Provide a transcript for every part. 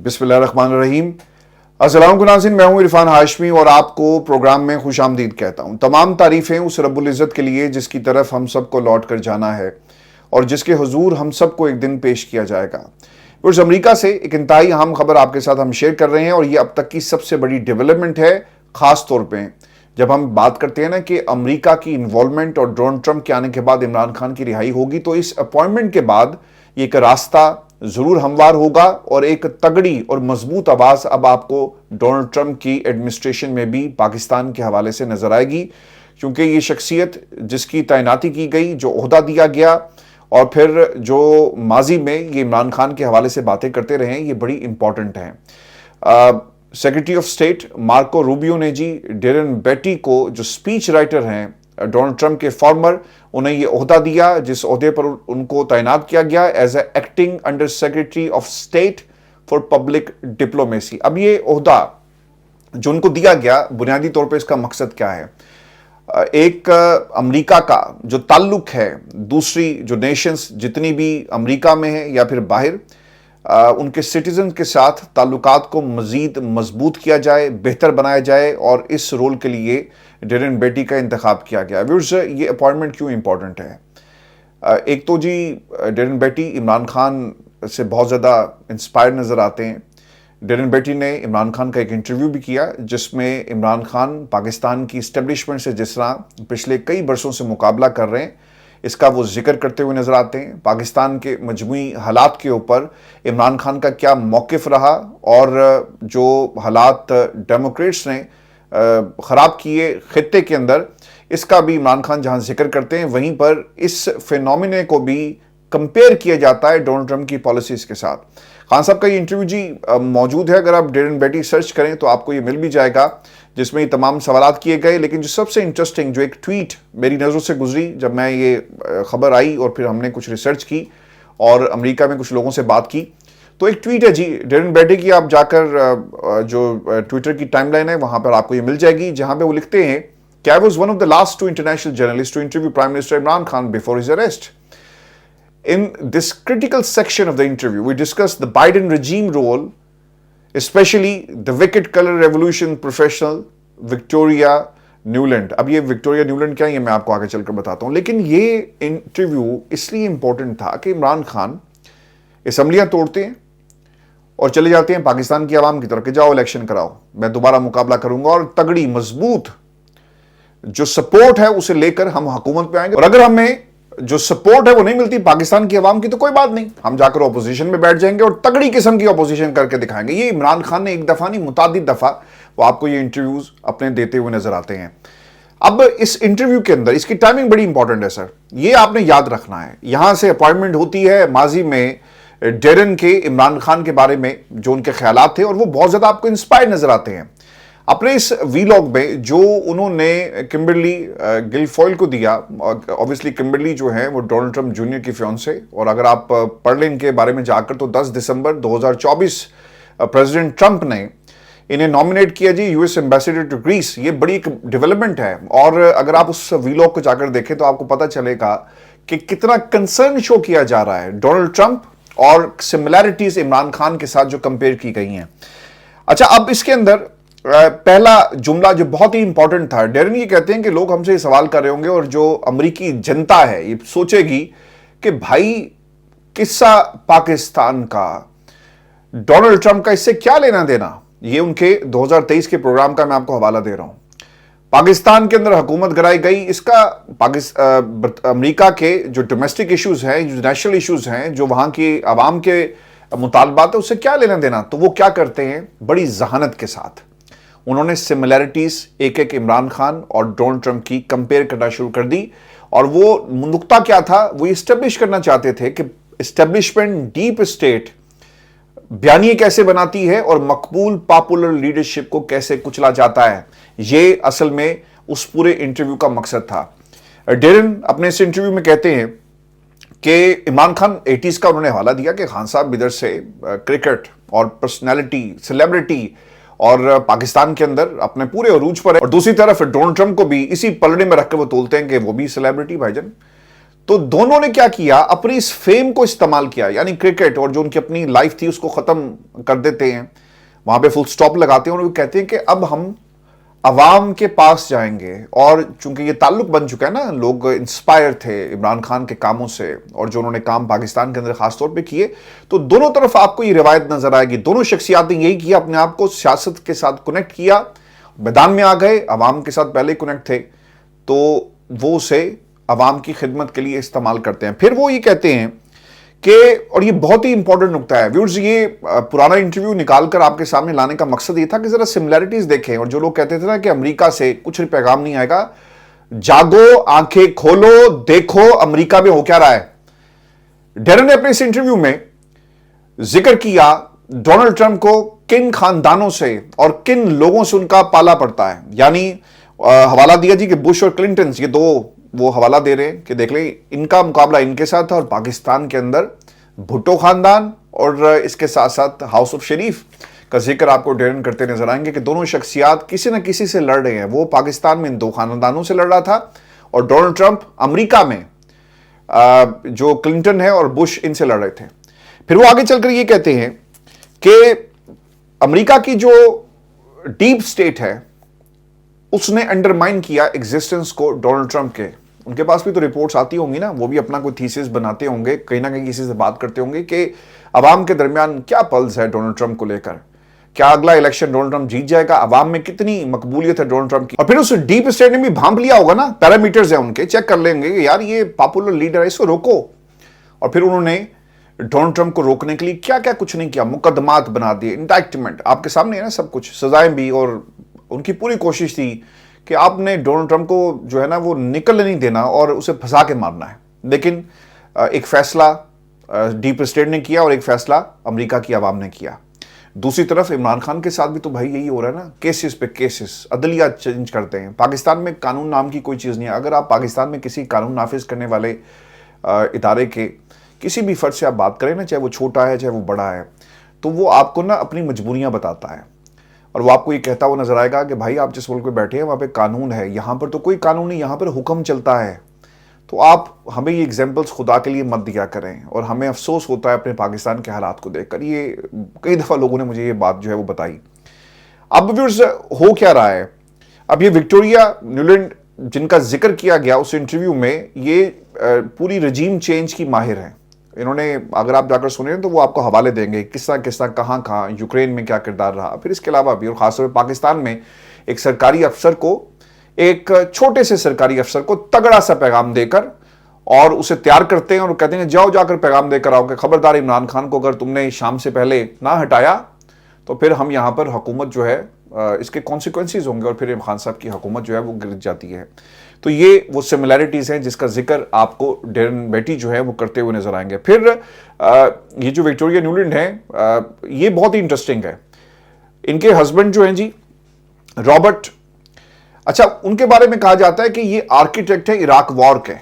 बिस्मिल्लाहिर्रहमानिर्रहीम। अस्सलाम नाज़रीन, मैं हूं इरफान हाशमी और आपको प्रोग्राम में खुशामदीद कहता हूं। तमाम तारीफ़ें उस रब्बुल इज़्ज़त के लिए जिसकी तरफ हम सबको लौट कर जाना है और जिसके हुजूर हम सबको एक दिन पेश किया जाएगा। उस अमरीका से एक इंतहाई अहम खबर आपके साथ हम शेयर कर रहे हैं और ये अब तक की सबसे बड़ी डेवलपमेंट है, ख़ास तौर पर जब हम बात करते हैं ना कि अमेरिका की इन्वॉल्वमेंट और डोनाल्ड ट्रंप के आने के बाद इमरान खान की रिहाई होगी, तो इस अपॉइंटमेंट के बाद ये एक रास्ता ज़रूर हमवार होगा और एक तगड़ी और मजबूत आवाज़ अब आपको डोनाल्ड ट्रंप की एडमिनिस्ट्रेशन में भी पाकिस्तान के हवाले से नजर आएगी, क्योंकि ये शख्सियत जिसकी तैनाती की गई, जो ओहदा दिया गया और फिर जो माजी में ये इमरान खान के हवाले से बातें करते रहे, ये बड़ी इंपॉर्टेंट हैं। Secretary of state Marco Rubio ने जी डेरन बेटी को, जो स्पीच राइटर हैं डोनाल्ड ट्रंप के फॉर्मर, उन्हें ये ओहदा दिया जिस ओहदे पर उनको तैनात किया गया as a acting under secretary of state for public diplomacy. अब ये ओहदा जो उनको दिया गया, बुनियादी तौर पर इसका मकसद क्या है? एक अमेरिका का जो ताल्लुक है दूसरी जो नेशंस जितनी भी अमेरिका में है या फिर बाहर, उनके सिटीजन के साथ ताल्लुकात को मजीद मजबूत किया जाए, बेहतर बनाया जाए, और इस रोल के लिए डेरन बेटी का इंतखाब किया गया। व्यूअर्स, ये अपॉइंटमेंट क्यों इंपॉर्टेंट है? एक तो जी डेरन बेटी इमरान खान से बहुत ज़्यादा इंस्पायर्ड नज़र आते हैं। डेरन बेटी ने इमरान खान का एक इंटरव्यू भी किया जिसमें इमरान खान पाकिस्तान की इस्टेब्लिशमेंट से जिस तरह पिछले कई बरसों से मुकाबला कर रहे हैं, इसका वो जिक्र करते हुए नजर आते हैं। पाकिस्तान के मजमूई हालात के ऊपर इमरान खान का क्या मौक़िफ़ रहा और जो हालात डेमोक्रेट्स ने ख़राब किए खित्ते के अंदर, इसका भी इमरान खान जहां जिक्र करते हैं, वहीं पर इस फिनोमिने को भी कंपेयर किया जाता है डोनाल्ड ट्रंप की पॉलिसीज़ के साथ। खान साहब का ये इंटरव्यू जी मौजूद है, अगर आप डेरन बेटी सर्च करें तो आपको ये मिल भी जाएगा, जिसमें ये तमाम सवालात किए गए। लेकिन जो सबसे इंटरेस्टिंग, जो एक ट्वीट मेरी नज़रों से गुजरी जब मैं ये खबर आई और फिर हमने कुछ रिसर्च की और अमेरिका में कुछ लोगों से बात की, तो एक ट्वीट है जी डेरन बेटी की, आप जाकर जो ट्विटर की टाइमलाइन है वहाँ पर आपको ये मिल जाएगी, जहाँ पे वो लिखते हैं कि I was one of the last 2 international journalist to interview prime minister Imran Khan before his arrest. In this critical section of the interview, we discussed the Biden regime role, especially the wicked color revolution professional Victoria Nuland. अब ये Victoria Newland क्या है, ये मैं आपको आगे चलकर बताता हूँ। लेकिन ये इंटरव्यू इसलिए इंपॉर्टेंट था कि इमरान खान असम्बलियाँ तोड़ते हैं और चले जाते हैं पाकिस्तान की आवाम की तरफ कि जाओ इलेक्शन कराओ, मैं दोबारा मुकाबला करूंगा और तगड़ी मजबूत जो सपोर्ट है उसे लेकर हम हुकूमत पे आएंगे। और अगर हमें जो सपोर्ट है वो नहीं मिलती पाकिस्तान की आवाम की, तो कोई बात नहीं, हम जाकर ऑपोजिशन में बैठ जाएंगे और तगड़ी किस्म की ऑपोजिशन करके दिखाएंगे। ये इमरान खान ने एक दफा नहीं, मुतादिद दफा वो आपको ये इंटरव्यूज अपने देते हुए नजर आते हैं। अब इस इंटरव्यू के अंदर इसकी टाइमिंग बड़ी इंपॉर्टेंट है सर, ये आपने याद रखना है। यहां से अपॉइंटमेंट होती है माजी में डेरन के इमरान खान के बारे में जो उनके ख्यालात थे, और वो बहुत ज्यादा आपको इंस्पायर नजर आते हैं। अपने इस वीलॉग में जो उन्होंने किम्बरली गिलफॉयल को दिया, ऑब्वियसली किम्बरली जो है वो डोनाल्ड ट्रंप जूनियर की फियांसे, और अगर आप पढ़ लें इनके बारे में जाकर तो 10 दिसंबर 2024 प्रेसिडेंट ट्रंप ने इन्हें नॉमिनेट किया जी यूएस एम्बेसडर टू ग्रीस। ये बड़ी एक डेवलपमेंट है, और अगर आप उस वीलॉग को जाकर देखें तो आपको पता चलेगा कि कितना कंसर्न शो किया जा रहा है डोनाल्ड ट्रंप और सिमिलैरिटीज इमरान खान के साथ जो कंपेयर की गई हैं। अच्छा, अब इसके अंदर पहला जुमला जो बहुत ही इंपॉर्टेंट था, डेरन ये कहते हैं कि लोग हमसे ये सवाल कर रहे होंगे और जो अमेरिकी जनता है ये सोचेगी कि भाई किस्सा पाकिस्तान का, डोनाल्ड ट्रंप का इससे क्या लेना देना। ये उनके 2023 के प्रोग्राम का मैं आपको हवाला दे रहा हूं। पाकिस्तान के अंदर हुकूमत गिराई गई, इसका अमेरिका के जो डोमेस्टिक इश्यूज हैं, जो नेशनल इश्यूज हैं, जो वहां की आवाम के मुतालबात है, उससे क्या लेना देना। तो वो क्या करते हैं, बड़ी जहानत के साथ उन्होंने सिमिलैरिटीज एक एक इमरान खान और डोनाल्ड ट्रंप की कंपेयर करना शुरू कर दी। और वो नुक्ता क्या था, वो इस्टेब्लिश करना चाहते थे कि इस्टेब्लिशमेंट डीप स्टेट बयानिए कैसे बनाती है और मकबूल पॉपुलर लीडरशिप को कैसे कुचला जाता है। ये असल में उस पूरे इंटरव्यू का मकसद था। डेरन अपने इस इंटरव्यू में कहते हैं कि इमरान खान 80s का उन्होंने हवाला दिया कि खान साहब इधर से क्रिकेट और पर्सनैलिटी, सेलिब्रिटी और पाकिस्तान के अंदर अपने पूरे अरूज पर है, और दूसरी तरफ डोनाल्ड ट्रंप को भी इसी पलड़े में रखकर वो तोलते हैं कि वो भी सेलिब्रिटी भाईजान। تو دونوں نے کیا کیا, اپنی اس فیم کو استعمال کیا, یعنی کرکٹ اور جو ان کی اپنی لائف تھی اس کو ختم کر دیتے ہیں, وہاں پہ فل سٹاپ لگاتے ہیں اور وہ کہتے ہیں کہ اب ہم عوام کے پاس جائیں گے. اور چونکہ یہ تعلق بن چکا ہے نا, لوگ انسپائر تھے عمران خان کے کاموں سے اور جو انہوں نے کام پاکستان کے اندر خاص طور پہ کیے, تو دونوں طرف آپ کو یہ روایت نظر آئے گی. دونوں شخصیات نے یہی کیا, اپنے آپ کو سیاست کے ساتھ کنیکٹ کیا, میدان میں آ گئے, عوام کے ساتھ پہلے کنیکٹ تھے, تو وہ اسے عوام کی خدمت کے لیے استعمال کرتے ہیں. پھر وہ یہ کہتے ہیں کہ, اور یہ بہت ہی امپورٹنٹ نکتہ ہے ویورز, یہ پرانا انٹرویو نکال کر آپ کے سامنے لانے کا مقصد یہ تھا کہ ذرا سملیرٹیز دیکھیں. اور جو لوگ کہتے تھے نا کہ امریکہ سے کچھ پیغام نہیں آئے گا, جاگو, آنکھیں کھولو, دیکھو امریکہ میں ہو کیا رہا ہے. ڈیرن نے اپنے اس انٹرویو میں ذکر کیا ڈونلڈ ٹرمپ کو کن خاندانوں سے اور کن لوگوں سے ان کا پالا پڑتا ہے. یعنی حوالہ دیا جی کہ بش اور کلنٹنز, یہ دو وہ حوالہ دے رہے ہیں کہ دیکھ لیں ان کا مقابلہ ان کے ساتھ تھا, اور پاکستان کے اندر بھٹو خاندان اور اس کے ساتھ ساتھ ہاؤس آف شریف کا ذکر آپ کو ڈیرن کرتے نظر آئیں گے کہ دونوں شخصیات کسی نہ کسی سے لڑ رہے ہیں. وہ پاکستان میں ان دو خاندانوں سے لڑ رہا تھا, اور ڈونلڈ ٹرمپ امریکہ میں جو کلنٹن ہے اور بش ان سے لڑ رہے تھے. پھر وہ آگے چل کر یہ کہتے ہیں کہ امریکہ کی جو ڈیپ سٹیٹ ہے اس نے انڈرمائن کیا ایگزسٹنس کو ڈونلڈ ٹرمپ کے. ان کے پاس بھی تو رپورٹس آتی ہوں گی نا, وہ بھی اپنا کوئی تھیسس بناتے ہوں گے, کہیں نہ کہیں کسی سے بات کرتے ہوں گے کہ عوام کے درمیان کیا پلس ہے ڈونلڈ ٹرمپ کو لے کر, کیا اگلا الیکشن ڈونلڈ ٹرمپ جیت جائے گا, عوام میں کتنی مقبولیت ہے ڈونلڈ ٹرمپ کی. اور پھر اس ڈیپ اسٹیٹ نے بھی بھانپ لیا ہوگا نا, پیرامیٹرز ہیں ان کے, چیک کر لیں گے کہ یار یہ پاپولر لیڈر ہے, اس کو روکو. اور پھر انہوں نے ڈونلڈ ٹرمپ کو روکنے کے لیے کیا کیا کچھ نہیں کیا, مقدمات بنا دیے, انڈائکٹمنٹ آپ کے سامنے ہے نا سب کچھ, سزائیں بھی. اور ان کی پوری کوشش تھی کہ آپ نے ڈونلڈ ٹرمپ کو جو ہے نا وہ نکلنے نہیں دینا اور اسے پھنسا کے مارنا ہے. لیکن ایک فیصلہ ڈیپ اسٹیٹ نے کیا اور ایک فیصلہ امریکہ کی عوام نے کیا. دوسری طرف عمران خان کے ساتھ بھی تو بھائی یہی ہو رہا ہے نا, کیسز پہ کیسز, عدلیہ چینج کرتے ہیں. پاکستان میں قانون نام کی کوئی چیز نہیں ہے. اگر آپ پاکستان میں کسی قانون نافذ کرنے والے ادارے کے کسی بھی فرد سے آپ بات کریں نا, چاہے وہ چھوٹا ہے چاہے وہ بڑا ہے, تو وہ آپ کو نا اپنی مجبوریاں بتاتا ہے, اور وہ آپ کو یہ کہتا ہوا نظر آئے گا کہ بھائی آپ جس ملک میں بیٹھے ہیں وہاں پہ قانون ہے, یہاں پر تو کوئی قانون نہیں, یہاں پر حکم چلتا ہے. تو آپ ہمیں یہ ایگزامپلس خدا کے لیے مت دیا کریں. اور ہمیں افسوس ہوتا ہے اپنے پاکستان کے حالات کو دیکھ کر. یہ کئی دفعہ لوگوں نے مجھے یہ بات جو ہے وہ بتائی. اب ویورز ہو کیا رہا ہے, اب یہ وکٹوریا نیولینڈ جن کا ذکر کیا گیا اس انٹرویو میں, یہ پوری رجیم چینج کی ماہر ہیں. انہوں نے, اگر آپ جا کر سنیں تو وہ آپ کو حوالے دیں گے کس طرح کہاں کہاں یوکرین میں کیا کردار رہا. پھر اس کے علاوہ بھی, اور خاص طور پہ پاکستان میں ایک سرکاری افسر کو, ایک چھوٹے سے سرکاری افسر کو تگڑا سا پیغام دے کر اور اسے تیار کرتے ہیں اور کہتے ہیں جاؤ جا کر پیغام دے کر آؤ کہ خبردار عمران خان کو اگر تم نے شام سے پہلے نہ ہٹایا تو پھر ہم یہاں پر حکومت جو ہے اس کے کانسیکوینسز ہوں گے, اور پھر عمران خان صاحب کی حکومت جو ہے وہ گر جاتی ہے. تو یہ وہ سملیرٹیز ہیں جس کا ذکر آپ کو ڈیرن بیٹی جو ہے وہ کرتے ہوئے نظر آئیں گے. پھر یہ جو وکٹوریا نیولینڈ ہیں یہ بہت ہی انٹرسٹنگ ہے. ان کے ہسبینڈ جو ہیں جی رابرٹ, اچھا ان کے بارے میں کہا جاتا ہے کہ یہ آرکیٹیکٹ ہے عراق وار کے,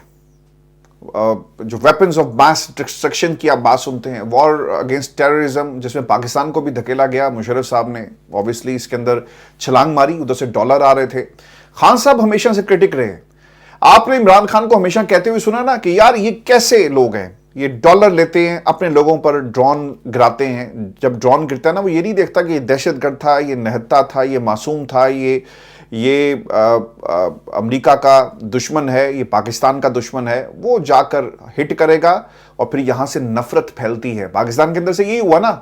جو ویپنز آف ماس ڈسٹرکشن کی آپ بات سنتے ہیں, وار اگینسٹ ٹیررزم, جس میں پاکستان کو بھی دھکیلا گیا. مشرف صاحب نے اوبویسلی اس کے اندر چھلانگ ماری, ادھر سے ڈالر آ رہے تھے. خان صاحب ہمیشہ سے کرٹک رہے. آپ نے عمران خان کو ہمیشہ کہتے ہوئے سنا نا کہ یار یہ کیسے لوگ ہیں, یہ ڈالر لیتے ہیں اپنے لوگوں پر, ڈرون گراتے ہیں. جب ڈرون گرتا ہے نا وہ یہ نہیں دیکھتا کہ یہ دہشت گرد تھا, یہ نہتا تھا, یہ معصوم تھا, یہ امریکہ کا دشمن ہے, یہ پاکستان کا دشمن ہے. وہ جا کر ہٹ کرے گا اور پھر یہاں سے نفرت پھیلتی ہے. پاکستان کے اندر سے یہی ہوا نا,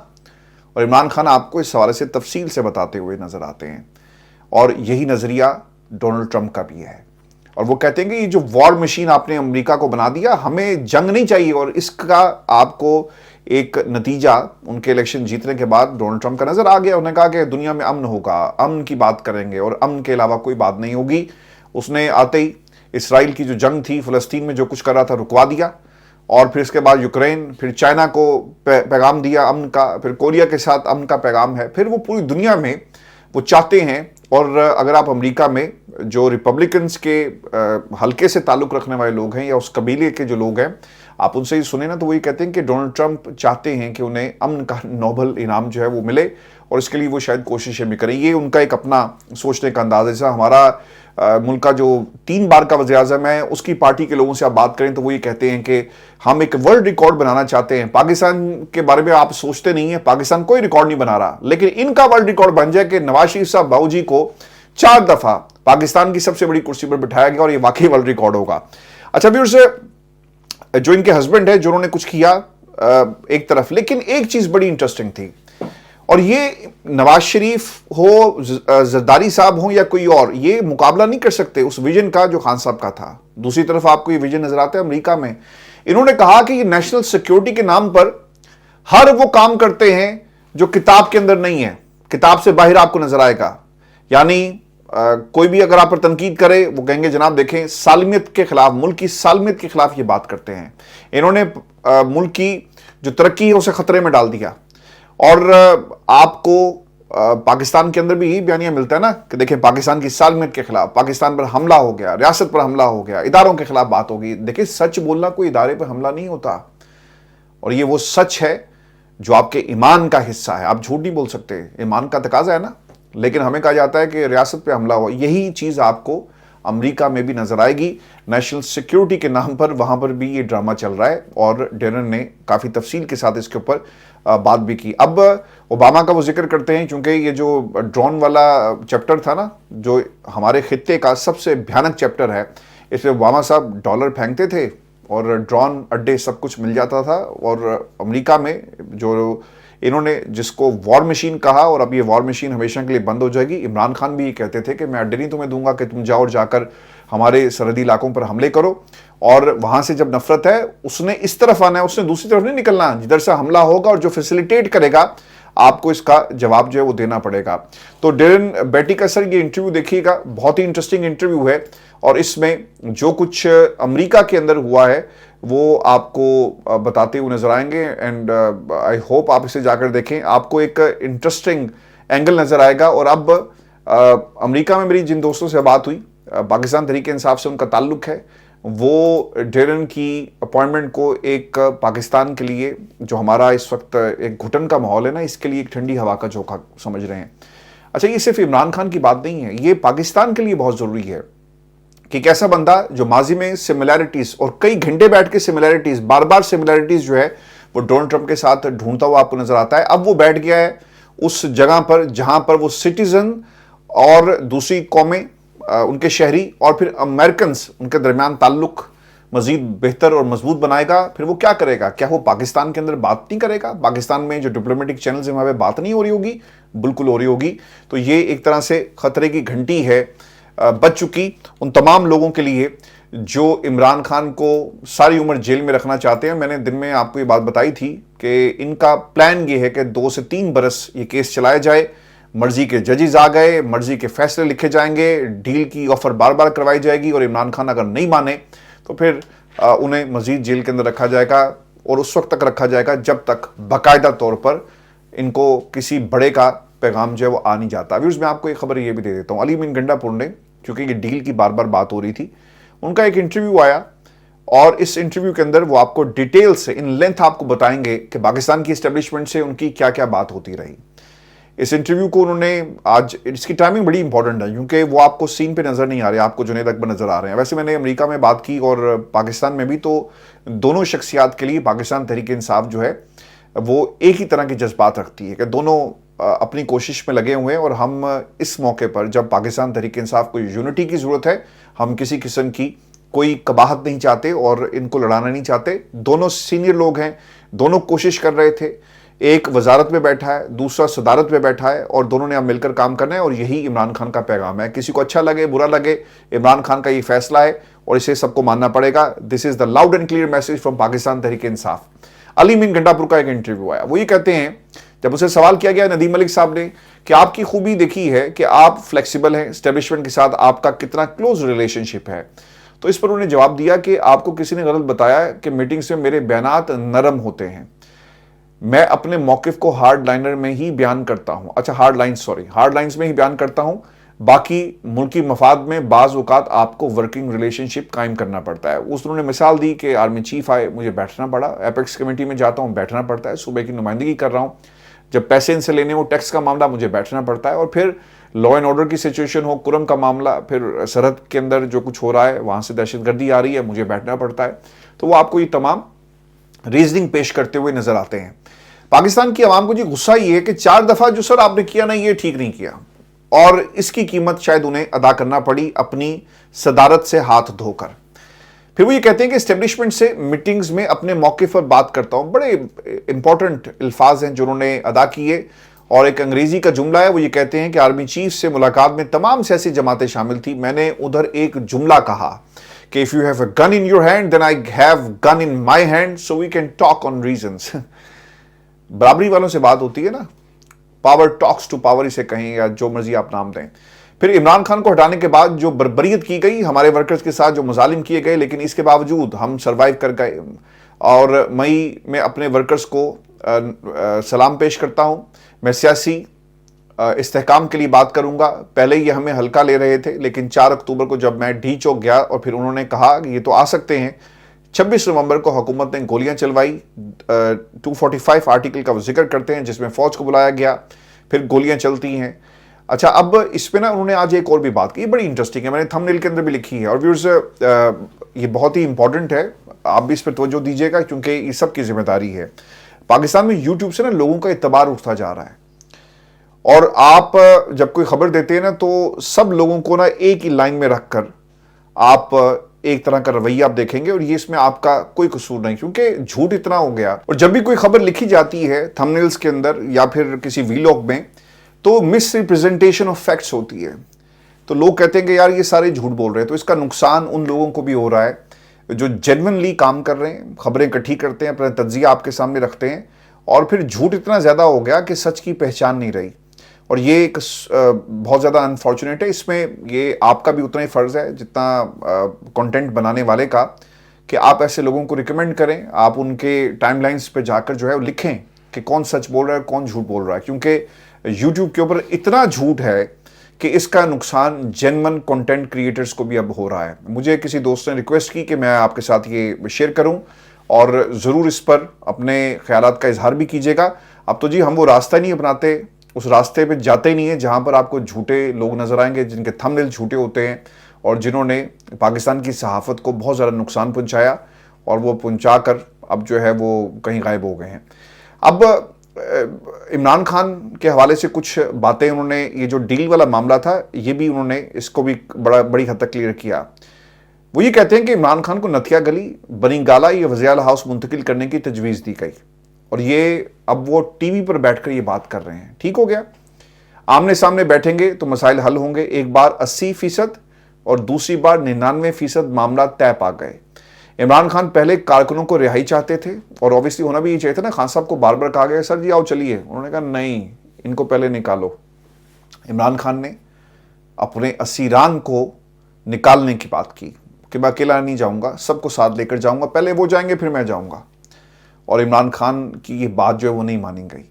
اور عمران خان آپ کو اس حوالے سے تفصیل سے بتاتے ہوئے نظر آتے ہیں. اور یہی نظریہ ڈونلڈ ٹرمپ کا بھی ہے, اور وہ کہتے ہیں کہ یہ جو وار مشین آپ نے امریکہ کو بنا دیا, ہمیں جنگ نہیں چاہیے. اور اس کا آپ کو ایک نتیجہ ان کے الیکشن جیتنے کے بعد ڈونلڈ ٹرمپ کا نظر آ گیا. انہوں نے کہا کہ دنیا میں امن ہوگا, امن کی بات کریں گے اور امن کے علاوہ کوئی بات نہیں ہوگی. اس نے آتے ہی اسرائیل کی جو جنگ تھی فلسطین میں جو کچھ کر رہا تھا رکوا دیا, اور پھر اس کے بعد یوکرین, پھر چائنا کو پیغام دیا امن کا, پھر کوریا کے ساتھ امن کا پیغام ہے. پھر وہ پوری دنیا میں وہ چاہتے ہیں. اور اگر آپ امریکہ میں جو ریپبلکنز کے حلقے سے تعلق رکھنے والے لوگ ہیں یا اس قبیلے کے جو لوگ ہیں, آپ ان سے सुने ना तो वो ये कहते हैं कि डोनाल्ड ट्रंप चाहते हैं कि उन्हें अमन का नोबेल इनाम जो है वो मिले और इसके लिए वो शायद कोशिशें भी करें। ये उनका एक अपना सोचने का अंदाज है। जैसा हमारा मुल्क का जो 3 बार का वज़ीर आज़म है, उसकी पार्टी के लोगों से आप बात करें तो वो ये कहते हैं कि हम एक वर्ल्ड रिकॉर्ड बनाना चाहते हैं। पाकिस्तान के बारे में आप सोचते नहीं है, पाकिस्तान कोई रिकॉर्ड नहीं बना रहा, लेकिन इनका वर्ल्ड रिकॉर्ड बन जाए कि नवाज शरीफ साहब बाबूजी को 4 दफा पाकिस्तान की सबसे बड़ी कुर्सी पर बिठाया गया और ये वाकई वर्ल्ड रिकॉर्ड होगा। अच्छा व्यूअर्स, जो इनके हस्बैंड है जिन्होंने कुछ किया एक तरफ, लेकिन एक चीज बड़ी इंटरेस्टिंग थी, और ये नवाज शरीफ हो, जरदारी साहब हो या कोई और, ये मुकाबला नहीं कर सकते उस विजन का जो खान साहब का था। दूसरी तरफ आपको ये विजन नजर आता है अमेरिका में। इन्होंने कहा कि ये नेशनल सिक्योरिटी के नाम पर हर वो काम करते हैं जो किताब के अंदर नहीं है, किताब से बाहर आपको नजर आएगा। यानी कोई भी अगर आप पर तनकीद करे, वो कहेंगे जनाब देखें सालमियत के खिलाफ, मुल्क की सालमियत के खिलाफ ये बात करते हैं। इन्होंने मुल्क की जो तरक्की है उसे खतरे में डाल दिया। और आपको पाकिस्तान के अंदर भी यही बयानिया मिलता है ना कि देखें पाकिस्तान की सालमियत के खिलाफ, पाकिस्तान पर हमला हो गया, रियासत पर हमला हो गया, इदारों के खिलाफ बात होगी। देखिए सच बोलना कोई इदारे पर हमला नहीं होता, और ये वो सच है जो आपके ईमान का हिस्सा है। आप झूठ नहीं बोल सकते, ईमान का तकाजा है ना। लेकिन हमें कहा जाता है कि रियासत पे हमला हुआ। यही चीज़ आपको अमेरिका में भी नजर आएगी। नेशनल सिक्योरिटी के नाम पर वहां पर भी ये ड्रामा चल रहा है, और डेरन ने काफ़ी तफसील के साथ इसके ऊपर बात भी की। अब ओबामा का वो जिक्र करते हैं, क्योंकि ये जो ड्रोन वाला चैप्टर था ना, जो हमारे खित्ते का सबसे भयानक चैप्टर है, इसमें ओबामा साहब डॉलर फेंकते थे और ड्रोन अड्डे सब कुछ मिल जाता था। और अमेरिका में जो इन्होंने जिसको वॉर मशीन कहा, और अब ये वॉर मशीन हमेशा के लिए बंद हो जाएगी। इमरान खान भी ये कहते थे कि मैं अड्डे नहीं तुम्हें दूंगा कि तुम जाओ और जाकर हमारे सरहदी इलाकों पर हमले करो, और वहां से जब नफरत है उसने इस तरफ आना है, उसने दूसरी तरफ नहीं निकलना। जिधर से हमला होगा और जो फैसिलिटेट करेगा आपको इसका जवाब जो है वो देना पड़ेगा। तो डेरन बेटी का सर ये इंटरव्यू देखिएगा, बहुत ही इंटरेस्टिंग इंटरव्यू है, और इसमें जो कुछ अमेरिका के अंदर हुआ है वो आपको बताते हुए नजर आएंगे। एंड आई होप आप इसे जाकर देखें, आपको एक इंटरेस्टिंग एंगल नजर आएगा। और अब अमेरिका में मेरी जिन दोस्तों से बात हुई, पाकिस्तान तहरीक इंसाफ से उनका ताल्लुक है, वो डेरन की अपॉइंटमेंट को एक पाकिस्तान के लिए जो हमारा इस वक्त एक घुटन का माहौल है ना, इसके लिए एक ठंडी हवा का झोंका समझ रहे हैं। अच्छा, ये सिर्फ इमरान खान की बात नहीं है, ये पाकिस्तान के लिए बहुत जरूरी है कि एक ऐसा बंदा जो माजी में सिमिलैरिटीज और कई घंटे बैठ के सिमिलैरिटीज, बार बार सिमिलैरिटीज जो है वो डोनाल्ड ट्रंप के साथ ढूंढता हुआ आपको नजर आता है। अब वो बैठ गया है उस जगह पर जहां पर वो सिटीजन और दूसरी कौमें, उनके शहरी और फिर अमेरिकन, उनके दरमियान ताल्लुक मजीद बेहतर और मजबूत बनाएगा। फिर वो क्या करेगा? क्या वो पाकिस्तान के अंदर बात नहीं करेगा? पाकिस्तान में जो डिप्लोमेटिक चैनल्स हैं वहां पे बात नहीं हो रही होगी? बिल्कुल हो रही होगी। तो ये एक तरह से खतरे की घंटी है बच चुकी उन तमाम लोगों के लिए जो इमरान खान को सारी उम्र जेल में रखना चाहते हैं। मैंने दिन में आपको ये बात बताई थी कि इनका प्लान ये है कि 2 से 3 बरस ये केस चलाया जाए, मर्जी के जजेस आ गए, मर्जी के फैसले लिखे जाएंगे, डील की ऑफर बार बार करवाई जाएगी, और इमरान खान अगर नहीं माने तो फिर उन्हें मजीद जेल के अंदर रखा जाएगा, और उस वक्त तक रखा जाएगा जब तक बाकायदा तौर पर इनको किसी बड़े का पैगाम जो है वो आ नहीं जाता। अभी उसमें आपको एक खबर ये भी दे देता हूँ, अली मीन गंडापुर ने, क्योंकि ये डील की बार बार बात हो रही थी, उनका एक इंटरव्यू आया, और इस इंटरव्यू के अंदर वो आपको डिटेल से इन लेंथ आपको बताएंगे कि पाकिस्तान की एस्टेब्लिशमेंट से उनकी क्या क्या बात होती रही। इस इंटरव्यू को उन्होंने आज, इसकी टाइमिंग बड़ी इंपॉर्टेंट है क्योंकि वो आपको सीन पे नजर नहीं आ रहे, आपको जुनैद अकबर नजर आ रहे हैं। वैसे मैंने अमेरिका में बात की और पाकिस्तान में भी, तो दोनों शख्सियात के लिए पाकिस्तान तहरीक इंसाफ जो है वो एक ही तरह के जज्बात रखती है कि दोनों अपनी कोशिश में लगे हुए हैं। और हम इस मौके पर जब पाकिस्तान तहरीक इंसाफ को यूनिटी की जरूरत है, हम किसी किस्म की कोई कबाहत नहीं चाहते और इनको लड़ाना नहीं चाहते। दोनों सीनियर लोग हैं, दोनों कोशिश कर रहे थे, एक वजारत में बैठा है, दूसरा सदारत में बैठा है, और दोनों ने अब मिलकर काम करना है। और यही इमरान खान का पैगाम है। किसी को अच्छा लगे बुरा लगे, इमरान खान का ये फैसला है और इसे सबको मानना पड़ेगा। This is the loud and clear message from Pakistan Tehreek Insaf. Ali mean Gandapur का एक इंटरव्यू आया, वो ये कहते हैं, जब उसे सवाल किया गया नदीम मलिक साहब ने कि आपकी खूबी देखी है कि आप फ्लेक्सिबल हैं, एस्टेब्लिशमेंट के साथ आपका कितना क्लोज रिलेशनशिप है, तो इस पर उन्होंने जवाब दिया कि आपको किसी ने गलत बताया कि मीटिंग्स में मेरे बयानात नरम होते हैं, मैं अपने मौकिफ को हार्ड लाइनर में ही बयान करता हूं। अच्छा, हार्ड लाइंस में ही बयान करता हूं, बाकी मुल्की मफाद में बाज़ औक़ात आपको वर्किंग रिलेशनशिप कायम करना पड़ता है। उन्होंने मिसाल दी कि आर्मी चीफ आए, मुझे बैठना पड़ा, एपेक्स कमेटी में जाता हूँ, बैठना पड़ता है, सूबे की नुमाइंदगी कर रहा हूँ, जब पैसे इनसे लेने हो, टैक्स का मामला, मुझे बैठना पड़ता है, और फिर लॉ एंड ऑर्डर की सिचुएशन हो, कुरम का मामला, फिर सरहद के अंदर जो कुछ हो रहा है, वहाँ से दहशतगर्दी आ रही है, मुझे बैठना पड़ता है। तो वो आपको ये तमाम रीजनिंग पेश करते हुए नजर आते हैं। पाकिस्तान की आवाम को जी गुस्सा ये है कि 4 दफ़ा जो सर आपने किया ना, ये ठीक नहीं किया, और इसकी कीमत शायद उन्हें अदा करना पड़ी अपनी सदारत से हाथ धोकर। फिर वो ये कहते हैं कि एस्टेब्लिशमेंट से मीटिंग्स में अपने मौके पर बात करता हूं। बड़े इंपॉर्टेंट अल्फाज हैं जो उन्होंने अदा किए, और एक अंग्रेजी का जुमला है। वो ये कहते हैं कि आर्मी चीफ से मुलाकात में तमाम सियासी जमातें शामिल थी, मैंने उधर एक जुमला कहा कि if you have a gun in your hand then I have gun in my hand, so we can talk on reasons. बराबरी वालों से बात होती है ना, पावर टॉक्स टू पावर इसे कहें या जो मर्जी आप नाम दें। फिर इमरान खान को हटाने के बाद जो बर्बरियत की गई हमारे वर्कर्स के साथ, जो मजालिम किए गए, लेकिन इसके बावजूद हम सर्वाइव कर गए, और मई में अपने वर्कर्स को सलाम पेश करता हूं। मैं सियासी इस्तेहकाम के लिए बात करूंगा। पहले ये हमें हल्का ले रहे थे, लेकिन 4 अक्टूबर को जब मैं डी चौक गया और फिर उन्होंने कहा कि ये तो आ सकते हैं, 26 नवंबर को हुकूमत ने गोलियां चलवाई। 245 आर्टिकल का वो जिक्र करते हैं जिसमें फौज को बुलाया गया, फिर गोलियां चलती हैं। अच्छा, अब इस पे ना उन्होंने आज एक और भी बात की, बड़ी इंटरेस्टिंग है, मैंने थंबनेल के अंदर भी लिखी है, और व्यूअर्स ये बहुत ही इंपॉर्टेंट है, आप भी इस पर तवज्जो दीजिएगा क्योंकि ये सब की जिम्मेदारी है। पाकिस्तान में यूट्यूब से ना लोगों का इत्तबार उठता जा रहा है, और आप जब कोई खबर देते हैं ना तो सब लोगों को ना एक ही लाइन में रखकर आप एक तरह का रवैया आप देखेंगे, और ये इसमें आपका कोई कसूर नहीं, क्योंकि झूठ इतना हो गया। और जब भी कोई खबर लिखी जाती है थंबनेल्स के अंदर या फिर किसी वीलॉग में, तो मिस रिप्रेजेंटेशन ऑफ फैक्ट्स होती है, तो लोग कहते हैं कि यार ये सारे झूठ बोल रहे हैं। तो इसका नुकसान उन लोगों को भी हो रहा है जो जेन्युइनली काम कर रहे हैं, खबरें इकट्ठी करते हैं, अपना तज्जिया आपके सामने रखते हैं, और फिर झूठ इतना ज़्यादा हो गया कि सच की पहचान नहीं रही। और ये एक बहुत ज़्यादा अनफॉर्चुनेट है। इसमें ये आपका भी उतना ही फ़र्ज़ है जितना कंटेंट बनाने वाले का, कि आप ऐसे लोगों को रिकमेंड करें, आप उनके टाइमलाइंस पे जाकर जो है वो लिखें कि कौन सच बोल रहा है, कौन झूठ बोल रहा है, क्योंकि यूट्यूब के ऊपर इतना झूठ है कि इसका नुकसान जेन्युइन कंटेंट क्रिएटर्स को भी अब हो रहा है। मुझे किसी दोस्त ने रिक्वेस्ट की कि मैं आपके साथ ये शेयर करूं, और ज़रूर इस पर अपने ख्यालात का इजहार भी कीजिएगा। अब तो जी हम वो रास्ता नहीं अपनाते, उस रास्ते पे जाते ही नहीं है जहां पर आपको झूठे लोग नजर आएंगे, जिनके थंबनेल झूठे होते हैं, और जिन्होंने पाकिस्तान की सहाफ़त को बहुत ज़्यादा नुकसान पहुंचाया, और वो पहुंचा कर अब जो है वो कहीं गायब हो गए हैं। अब इमरान खान के हवाले से कुछ बातें उन्होंने, ये जो डील वाला मामला था, ये भी उन्होंने इसको भी बड़ी हद तक क्लियर किया। वो ये कहते हैं कि इमरान खान को नथिया गली, बनीगाला या वज़ीर हाउस मुंतकिल करने की तजवीज़ दी गई, और ये अब वो टीवी पर बैठकर ये बात कर रहे हैं। ठीक हो गया, आमने सामने बैठेंगे तो मसाइल हल होंगे। एक बार 80% और दूसरी बार 99% मामला तय पा गए। इमरान खान पहले कारकुनों को रिहाई चाहते थे, और ऑब्वियसली होना भी ये चाहिए था ना। खान साहब को बार बार कहा गया सर जी आओ चलिए, उन्होंने कहा नहीं, इनको पहले निकालो। इमरान खान ने अपने असीरान को निकालने की बात की कि मैं अकेला नहीं जाऊंगा, सबको साथ लेकर जाऊंगा, पहले वो जाएंगे फिर मैं जाऊंगा। और इमरान खान की ये बात जो है वो नहीं मानी गई,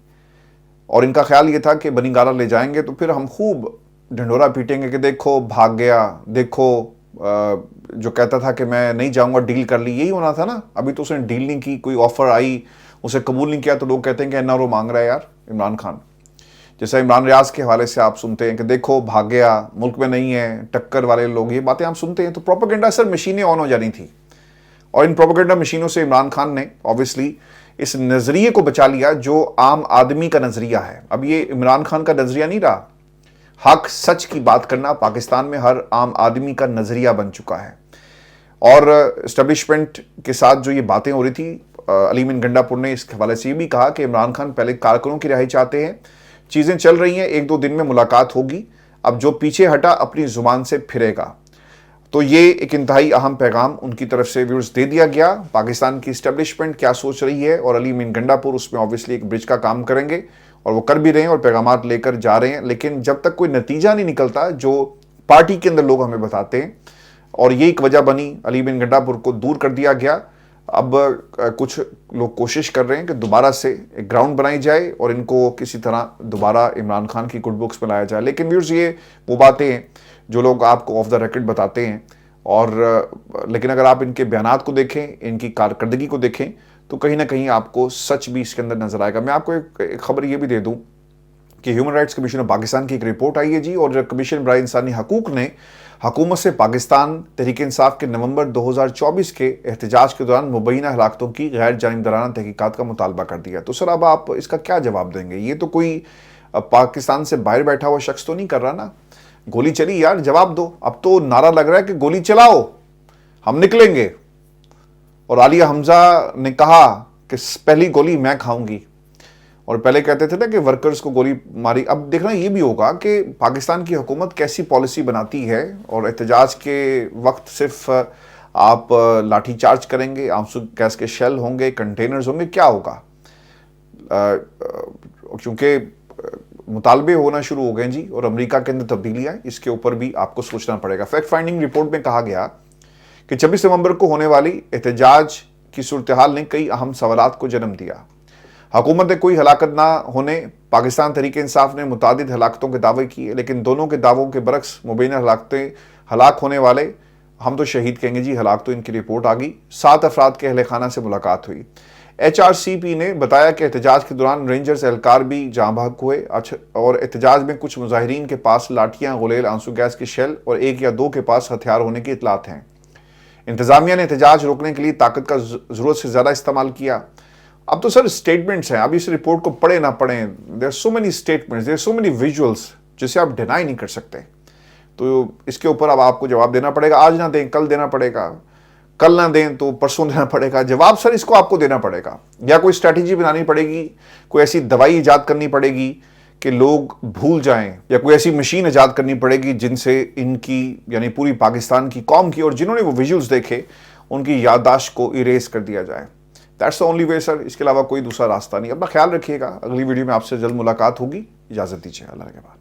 और इनका ख्याल ये था कि बनीगाला ले जाएंगे तो फिर हम खूब ढंढोरा पीटेंगे कि देखो भाग गया, देखो जो कहता था कि मैं नहीं जाऊंगा, डील कर ली, यही होना था ना। अभी तो उसने डील नहीं की, कोई ऑफर आई उसे कबूल नहीं किया, तो लोग कहते हैं कि एनआरओ मांग रहा है यार इमरान खान। जैसा इमरान रियाज के हवाले से आप सुनते हैं कि देखो भाग गया, मुल्क में नहीं है, टक्कर वाले लोग, ये बातें आप सुनते हैं। तो प्रोपेगेंडा सर मशीनें ऑन हो जानी थी, और इन प्रोपेगेंडा मशीनों से इमरान खान ने ऑब्वियसली इस नजरिए को बचा लिया जो आम आदमी का नजरिया है। अब ये इमरान खान का नजरिया नहीं रहा, हक सच की बात करना पाकिस्तान में हर आम आदमी का नजरिया बन चुका है। और एस्टेब्लिशमेंट के साथ जो ये बातें हो रही थी, अली मीन गंडापुर ने इस हवाले से ये भी कहा कि इमरान खान पहले कारकुनों की रिहाई चाहते हैं, चीज़ें चल रही हैं, 1-2 दिन में मुलाकात होगी, अब जो पीछे हटा अपनी जुबान से फिरेगा। तो ये एक इंतहाई अहम पैगाम उनकी तरफ से व्यूअर्स दे दिया गया। पाकिस्तान की एस्टेब्लिशमेंट क्या सोच रही है, और अली मीन गंडापुर उसमें ऑब्वियसली एक ब्रिज का काम करेंगे, और वो कर भी रहे हैं और पैगामात लेकर जा रहे हैं। लेकिन जब तक कोई नतीजा नहीं निकलता जो पार्टी के अंदर लोग हमें बताते हैं, और ये एक वजह बनी, अली बिन गंडापुर को दूर कर दिया गया, اب کچھ لوگ کوشش کر رہے ہیں کہ دوبارہ سے ایک گراؤنڈ بنائی جائے اور ان کو کسی طرح دوبارہ عمران خان کی گڈ بکس میں لایا جائے. لیکن ویورز یہ وہ باتیں ہیں جو لوگ آپ کو آف دا ریکارڈ بتاتے ہیں, اور لیکن اگر آپ ان کے بیانات کو دیکھیں, ان کی کارکردگی کو دیکھیں, تو کہیں نہ کہیں آپ کو سچ بھی اس کے اندر نظر آئے گا. میں آپ کو ایک خبر یہ بھی دے دوں کہ human rights commission of Pakistan کی ایک رپورٹ آئی ہے جی, اور کمیشن برائے انسانی حقوق نے حکومت سے پاکستان تحریک انصاف کے نومبر 2024 کے احتجاج کے دوران مبینہ ہلاکتوں کی غیر جانبدارانہ تحقیقات کا مطالبہ کر دیا. تو سر اب آپ اس کا کیا جواب دیں گے؟ یہ تو کوئی پاکستان سے باہر بیٹھا ہوا شخص تو نہیں کر رہا نا. گولی چلی یار, جواب دو. اب تو نعرہ لگ رہا ہے کہ گولی چلاؤ, ہم نکلیں گے. اور عالیہ حمزہ نے کہا کہ پہلی گولی میں کھاؤں گی, اور پہلے کہتے تھے نا کہ ورکرز کو گولی ماری. اب دیکھنا یہ بھی ہوگا کہ پاکستان کی حکومت کیسی پالیسی بناتی ہے, اور احتجاج کے وقت صرف آپ لاٹھی چارج کریں گے, آنسو گیس کے شیل ہوں گے, کنٹینرز ہوں گے, کیا ہوگا؟ کیونکہ مطالبے ہونا شروع ہو گئے جی, اور امریکہ کے اندر تبدیلیاں, اس کے اوپر بھی آپ کو سوچنا پڑے گا. فیکٹ فائنڈنگ رپورٹ میں کہا گیا کہ 26 نومبر کو ہونے والی احتجاج کی صورتحال نے کئی اہم سوالات کو جنم دیا. حکومت نے کوئی ہلاکت نہ ہونے, پاکستان تحریک انصاف نے متعدد ہلاکتوں کے دعوے کیے, لیکن دونوں کے دعووں کے برعکس مبینہ ہلاک ہونے والے, ہم تو شہید کہیں گے جی, ہلاک تو ان کی رپورٹ آ گئی. 7 افراد کے اہل خانہ سے ملاقات ہوئی. HRCP نے بتایا کہ احتجاج کے دوران رینجرز اہلکار بھی جاں بحق ہوئے, اور احتجاج میں کچھ مظاہرین کے پاس لاٹھیاں, غلیل, آنسو گیس کے شیل اور 1 یا 2 کے پاس ہتھیار ہونے کی اطلاعات ہیں. انتظامیہ نے احتجاج روکنے کے لیے طاقت کا ضرورت سے زیادہ استعمال کیا. اب تو سر سٹیٹمنٹس ہیں, اب اس رپورٹ کو پڑھیں نہ پڑھیں, دیر سو مینی سٹیٹمنٹس, دیر سو مینی ویژولس جسے آپ ڈینائی نہیں کر سکتے. تو اس کے اوپر اب آپ کو جواب دینا پڑے گا. آج نہ دیں کل دینا پڑے گا, کل نہ دیں تو پرسوں دینا پڑے گا. جواب سر اس کو آپ کو دینا پڑے گا, یا کوئی اسٹریٹجی بنانی پڑے گی, کوئی ایسی دوائی ایجاد کرنی پڑے گی کہ لوگ بھول جائیں, یا کوئی ایسی مشین ایجاد کرنی پڑے گی جن سے ان کی, یعنی پوری پاکستان کی قوم کی, اور جنہوں نے وہ ویژولز دیکھے ان کی یادداشت کو اریز کر دیا جائے. دیٹس دا اونلی وے سر, اس کے علاوہ کوئی دوسرا راستہ نہیں. اپنا خیال رکھیے گا. اگلی ویڈیو میں آپ سے جلد ملاقات ہوگی. اجازت دیجیے, اللہ کے بعد.